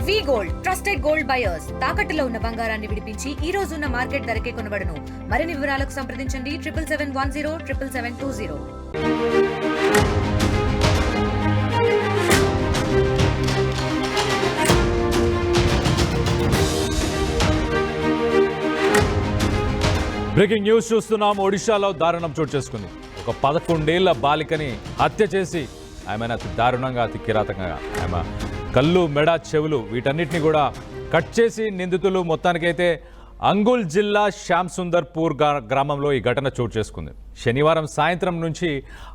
వి gold trusted gold buyers తాకట్టులో ఉన్న బంగారాన్ని విడిపించి ఈ రోజు ఉన్న మార్కెట్ ధరకే కొనబడును. మరిన్ని వివరాలకు సంప్రదించండి 7771 77720. బ్రేకింగ్ న్యూస్ చూస్తున్నాం. ఒడిశాలో దారుణం చోటు చేసుకుంది. ఒక 11 ఏళ్ల బాలికని హత్య చేసి ఆమెను అతి దారుణంగా అతి కిరాతకంగా ఆమె కళ్ళు మెడ చెవులు వీటన్నిటిని కూడా కట్ చేసి నిందితులు మొత్తానికైతే అంగుల్ జిల్లా శ్యామ్ సుందర్పూర్ గ్రామంలో ఈ ఘటన చోటు చేసుకుంది. శనివారం సాయంత్రం నుంచి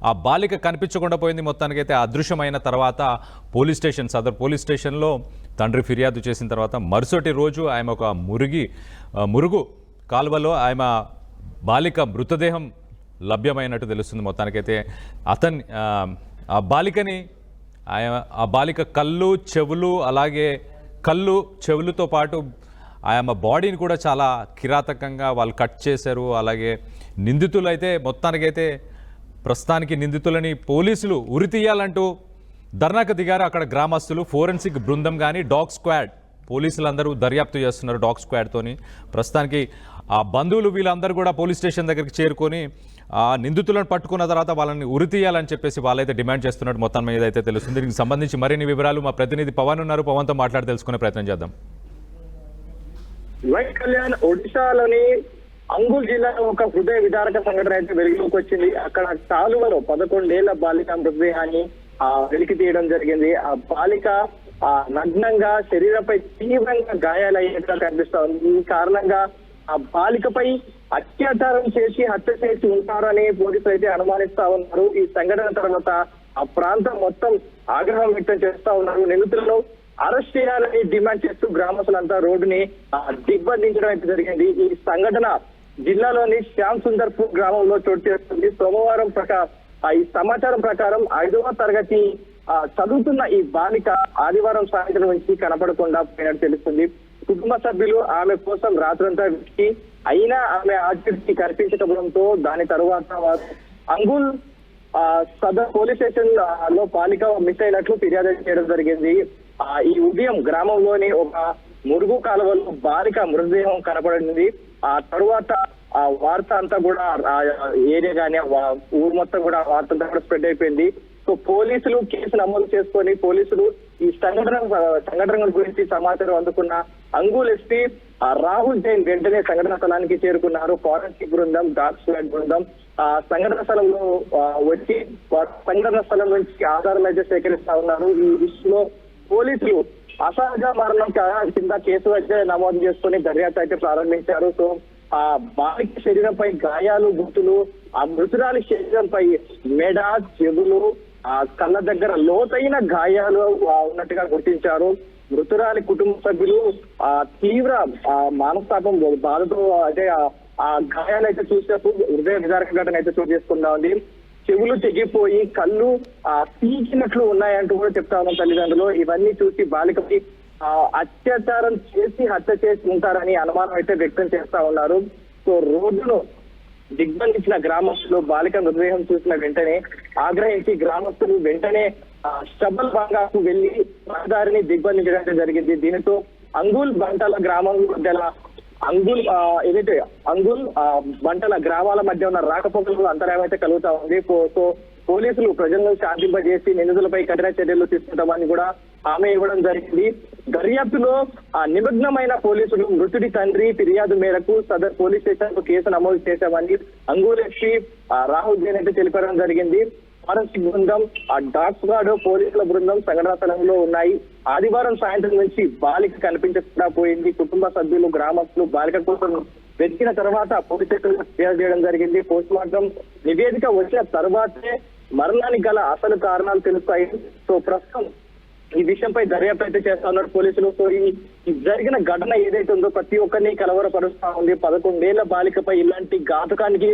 ఆ బాలిక కనిపించకుండా పోయింది. మొత్తానికైతే అదృశ్యమైన తర్వాత సదర్ పోలీస్ స్టేషన్లో తండ్రి ఫిర్యాదు చేసిన తర్వాత మరుసటి రోజు ఆమె ఒక మురుగు కాలువలో ఆమె బాలిక మృతదేహం లభ్యమైనట్టు తెలుస్తుంది. మొత్తానికైతే ఆ బాలిక కళ్ళు చెవులు అలాగే చెవులతో పాటు ఆమె బాడీని కూడా చాలా కిరాతకంగా వాళ్ళు కట్ చేశారు. అలాగే నిందితులు అయితే మొత్తానికైతే ప్రస్తుతానికి నిందితులని పోలీసులు ఉరితీయాలంటూ ధర్నాకు దిగారు. అక్కడ గ్రామస్తులు ఫోరెన్సిక్ బృందం కానీ డాగ్ స్క్వాడ్ పోలీసులందరూ దర్యాప్తు చేస్తున్నారు డాగ్ స్క్వాడ్తోని. ప్రస్తుతానికి ఆ బంధువులు వీళ్ళందరూ కూడా పోలీస్ స్టేషన్ దగ్గరికి చేరుకొని ఆ నిందితులను పట్టుకున్న తర్వాత వాళ్ళని ఉరితీయాలని చెప్పేసి వాళ్ళైతే డిమాండ్ చేస్తున్నట్టు మొత్తం మీద అయితే తెలుస్తుంది. దీనికి సంబంధించి మరిన్ని వివరాలు మా ప్రతినిధి పవన్ ఉన్నారు. పవన్తో మాట్లాడి తెలుసుకునే ప్రయత్నం చేద్దాం. కళ్యాణ్, ఒడిశాలోని అంగుల్ జిల్లాలో ఒక హృదయ విదారక సంఘటన అయితే వెలుగులోకి వచ్చింది. అక్కడ కాలువలో 11 ఏళ్ల బాలిక మృతదేహాన్ని వెలికి తీయడం జరిగింది. ఆ బాలిక నగ్నంగా శరీరంపై తీవ్రంగా గాయాలయ్యేట్టుగా కనిపిస్తా ఉంది. ఈ కారణంగా ఆ బాలికపై అత్యాచారం చేసి హత్య చేసి ఉంటారని పోలీసులు అయితే అనుమానిస్తా ఉన్నారు. ఈ సంఘటన తర్వాత ఆ ప్రాంతం మొత్తం ఆగ్రహం వ్యక్తం చేస్తా ఉన్నారు. నిందితులను అరెస్ట్ చేయాలని డిమాండ్ చేస్తూ గ్రామస్తులంతా రోడ్డుని దిగ్బంధించడం అయితే జరిగింది. ఈ సంఘటన జిల్లాలోని శ్యామ్ సుందర్పూర్ గ్రామంలో చోటు చేసుకుంది. సోమవారం ఈ సమాచారం ప్రకారం 5వ తరగతి చదువుతున్న ఈ బాలిక ఆదివారం సాయంత్రం నుంచి కనపడకుండా పోయినట్టు తెలుస్తుంది. కుటుంబ సభ్యులు ఆమె కోసం రాత్రంతా వెతికి అయినా ఆమె ఆచరించి కనిపించకపోవడంతో దాని తరువాత వారు అంగుల్ సదర్ పోలీస్ స్టేషన్ లో బాలిక మిస్ అయినట్లు ఫిర్యాదు చేయడం జరిగింది. ఈ ఉదయం గ్రామంలోని ఒక మురుగు కాలువలో బాలిక మృతదేహం కనపడింది. ఆ తరువాత ఆ వార్త అంతా కూడా ఏరియా కానీ ఊరు మొత్తం కూడా వార్త అంతా కూడా స్ప్రెడ్ అయిపోయింది. సో పోలీసులు కేసు నమోదు చేసుకొని పోలీసులు ఈ సంఘటన గురించి సమాచారం అందుకున్న అంగుల్ ఎస్పీ రాహుల్ జైన్ వెంటనే సంఘటన స్థలానికి చేరుకున్నారు. ఫారెన్సిక్ బృందం డాగ్ స్క్వాడ్ బృందం సంఘటన స్థలంలో వచ్చి సంఘటన స్థలం నుంచి ఆధారాలు అయితే సేకరిస్తా ఉన్నారు. ఈ విషయంలో పోలీసులు అసహజ మరణం కింద కేసు అయితే నమోదు చేసుకుని దర్యాప్తు అయితే ప్రారంభించారు. సో ఆ బాలిక శరీరంపై గాయాలు గుర్తులు, ఆ మృతురాలి శరీరంపై మెడ చెవులు కళ్ళ దగ్గర లోతైన గాయాలు ఉన్నట్టుగా గుర్తించారు. మృతురాలి కుటుంబ సభ్యులు తీవ్ర మానస్తాపం బాధతో అయితే ఆ గాయాలైతే చూసినప్పుడు హృదయ విదారక ఘటన అయితే చోటు చేసుకుంటా ఉంది. చెవులు తెగిపోయి కళ్ళు పీకినట్లు ఉన్నాయంటూ కూడా చెప్తా ఉన్నాం తల్లిదండ్రులు. ఇవన్నీ చూసి బాలికపై అత్యాచారం చేసి హత్య చేసి ఉంటారని అనుమానం అయితే వ్యక్తం చేస్తా ఉన్నారు. సో రోడ్డును దిగ్బంధించిన గ్రామస్తులు బాలిక మృతదేహం చూసిన వెంటనే ఆగ్రహించి గ్రామస్తులు వెంటనే స్టబల్ భాగాకు వెళ్లి రహదారిని దిగ్బంధించడం జరిగింది. దీనితో అంగుల్ బంటల గ్రామం మధ్యల అంగుల్ బంటల గ్రామాల మధ్య ఉన్న రాకపోకలకు అంతరాయం అయితే కలుగుతా ఉంది. సో పోలీసులు ప్రజలను శాంతింపజేసి నిందితులపై కఠిన చర్యలు తీసుకుంటామని కూడా హామీ ఇవ్వడం జరిగింది. దర్యాప్తులో నిమగ్నమైన పోలీసులు మృతుడి తండ్రి ఫిర్యాదు మేరకు సదర్ పోలీస్ స్టేషన్ లో కేసు నమోదు చేశామని అంగుల్ ఎస్పీ రాహుల్ జైన్ అయితే తెలిపడం జరిగింది. ఫారెన్సిక్ బృందం డాగ్ స్క్వాడ్ పోలీసుల బృందం సంఘటనా స్థలంలో ఉన్నాయి. ఆదివారం సాయంత్రం నుంచి బాలిక కనిపించకుండా పోయింది. కుటుంబ సభ్యులు గ్రామస్తులు బాలిక కోసం వెతికిన తర్వాత పోలీస్ స్టేషన్ ఫిర్యాదు చేయడం జరిగింది. పోస్ట్ మార్టం నివేదిక వచ్చిన తర్వాతే మరణానికి గల అసలు కారణాలు తెలుస్తాయి. సో ప్రస్తుతం ఈ విషయంపై దర్యాప్తు అయితే చేస్తా ఉన్నారు పోలీసులు. సో ఈ జరిగిన ఘటన ఏదైతే ఉందో ప్రతి ఒక్కరిని కలవరపరుస్తా ఉంది. 11 ఏళ్ల బాలికపై ఇలాంటి ఘాతకానికి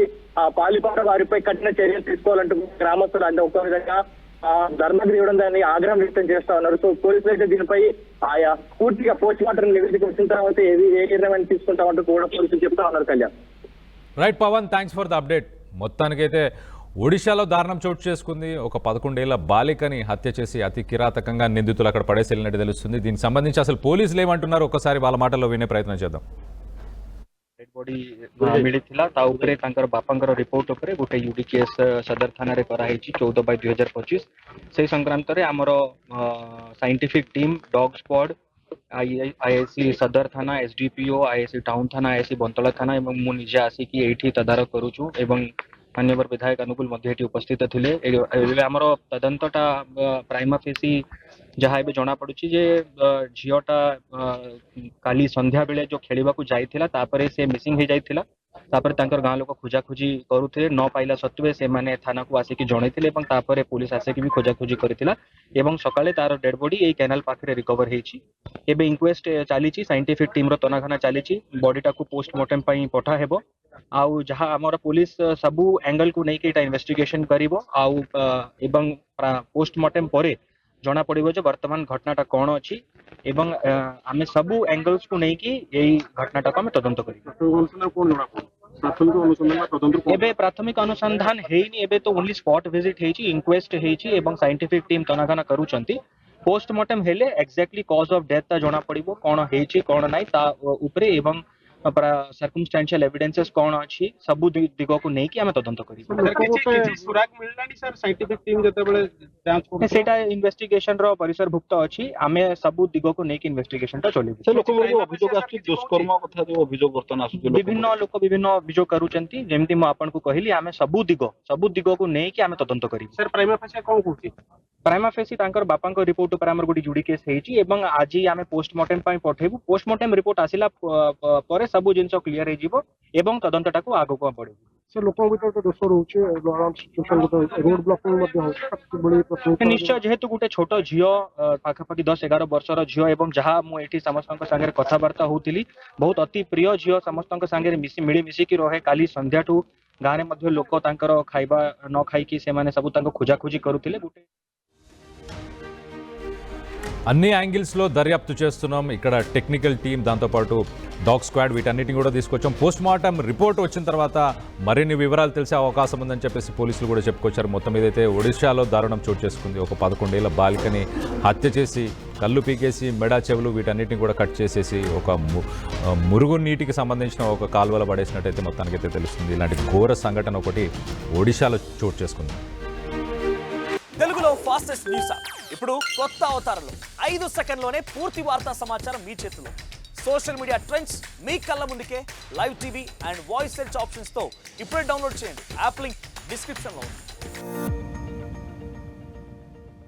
పాల్పడ్డ వారిపై కఠిన చర్యలు తీసుకోవాలంటూ గ్రామస్తులు అంటే ఒక్క విధంగా ధర్నా తీయడం దాన్ని ఆగ్రహం వ్యక్తం చేస్తా ఉన్నారు. సో పోలీసులు అయితే దీనిపై ఆయా పూర్తిగా పోస్ట్ మార్టం నివేదిక వచ్చిన తర్వాత ఏ నిర్ణయం తీసుకుంటామంటూ కూడా పోలీసులు చెప్తా ఉన్నారు. Kalyan. Right Pavan, thanks for the update. మొత్తానికైతే ఒడిశాలో దారుణం చోటు చేసుకుంది. ఒక 11 ఏళ్ల బాలికని హత్య చేసి అతి కిరాతకంగా నిందితులు అక్కడ పడేసి వెళ్ళినట్టు తెలుస్తుంది. దీనికి సంబంధించి అసలు పోలీసులు ఏమంటున్నారు ఒకసారి వాళ్ళ మాటల్లో వినే ప్రయత్నం చేద్దాం. डेड बॉडी मिलिथिला ता उपरे तांकर बापांकर रिपोर्ट उपरे गोटे यूडी केस सदर थाना रे करा हेची 14/2025 से संक्रांत रे हमर scientific team dog squad IIC सदर थाना एसडीपीओ आईआईसी टाउन थाना आईआईसी बंतला थाना एवं मु निजे आसी कि एठी तदारक करूछु एवं माननीय विधायक अनुकूल मध्य एठी उपस्थित थिले हमर तदंतटा प्राइमा फेसी जहाँ ए जना पड़ुछि जे झियोटा काली संध्या बेले जो खेलिबा को जाइथिला तापरे से मिसिंग हे जाइथिला तापरे तांकर गाँ लोक खोजाखोजी करुथे न पाइला सत्वे से माने थाना को आसिकी जणैथिले एवं तापरे पुलिस आसिकी भी खोजाखोजी करथिला एवं सकाळे तार डेड बॉडी ए कैनाल पाखरे रिकवर हेछि। एबे इंक्वेस्ट चालीछि साइंटिफिक टीम रो तनाघना चालीछि बॉडीटा को पोस्टमार्टम पई पठा हेबो आउ जहाँ हमर पुलिस सबु एंगल को नै के एटा इन्वेस्टिगेशन करिवो आउ एवं पोस्टमार्टम परे जना पड़िबो जे वर्तमान घटनाटा कोन अछि एवं आमे सबु एंगल्स को नै कि एई घटनाटा को आमे तदंत करिबो। एबे प्राथमिक अनुसंधान हेइनी एबे तो ओनली स्पॉट विजिट हेछि इंक्वेस्ट हेछि एवं साइंटिफिक टीम तनाघना करूचंती पोस्टमार्टम हेले एक्जेक्टली कॉज ऑफ डेथ ता जना पड़िबो कोन हेछि कोन नै ता ऊपरे एवं सर्कमस्टेंशियल एविडेंसेस कोन अछि सबु दिगो को नै कि आमे तदंत करिबो। सर किछि सुराग मिललानी सर साइंटिफिक टीम जते बेले जांच को सेटा इन्वेस्टिगेशन रो परिसर भुक्त अछि आमे सबु दिगो को नै कि इन्वेस्टिगेशन ता चलिबो। सर लोक अभियोग आछि दुष्कर्म कथा जो अभियोग वर्तन आसु विभिन्न लोक विभिन्न अभियोग करूचंती जेमति म आपन को कहिली आमे सबु दिगो को नै कि आमे तदंत करिबो। सर प्राइमा फेसी कोन कहूची प्राइमा फेसी तांकर बापांक रिपोर्ट पर हमर गुडी जुडी केस हेछि एवं आजि आमे पोस्टमार्टम पई पठेबु पोस्टमार्टम रिपोर्ट आसिला परे सबु जिंस क्लियर हे जिवो एवं तदंतटा को आगो को बढ़ेबु। सर लोकन भीतर तो दोष रहउची रोड ब्लॉकिंग मध्ये होउची बड़ी प्रश्न निश्चय जेहेतु गुटे छोट झियो पाखापाखि 10-11 वर्षर झियो एवं जहाँ मु एठी समस्तक संगे कथाबार्ता होउतिली बहुत अति प्रिय झियो समस्तक संगे मिली मिसी की रहे काली संध्याठू गाँ रे मध्ये लोक तांकर खाइबा न खाई कि से माने सब तांको खोजाखोजी करूतिले गुटे అన్ని యాంగిల్స్లో దర్యాప్తు చేస్తున్నాం. ఇక్కడ టెక్నికల్ టీం దాంతోపాటు డాగ్ స్క్వాడ్ వీటన్నిటిని కూడా తీసుకొచ్చాం. పోస్ట్ మార్టం రిపోర్ట్ వచ్చిన తర్వాత మరిన్ని వివరాలు తెలిసే అవకాశం ఉందని చెప్పేసి పోలీసులు కూడా చెప్పుకొచ్చారు. మొత్తం ఏదైతే ఒడిశాలో దారుణం చోటు చేసుకుంది. ఒక 11 ఏళ్ల బాలికని హత్య చేసి కళ్ళు పీకేసి మెడ చెవులు వీటన్నిటిని కూడా కట్ చేసేసి ఒక మురుగు నీటికి సంబంధించిన ఒక కాలువలో పడేసినట్టయితే మొత్తానికైతే తెలుస్తుంది. ఇలాంటి ఘోర సంఘటన ఒకటి ఒడిశాలో చోటు చేసుకుంది. తెలుగులో ఫాస్టెస్ట్ న్యూస్ యాప్ ఇప్పుడు కొత్త అవతారంలో 5 సెకండ్లోనే పూర్తి వార్తా సమాచారం మీ చేతిలో. సోషల్ మీడియా ట్రెండ్స్ మీ కళ్ళ ముందుకే live TV and voice search ఆప్షన్స్తో ఇప్పుడే డౌన్లోడ్ చేయండి. యాప్ లింక్ డిస్క్రిప్షన్లో ఉంది.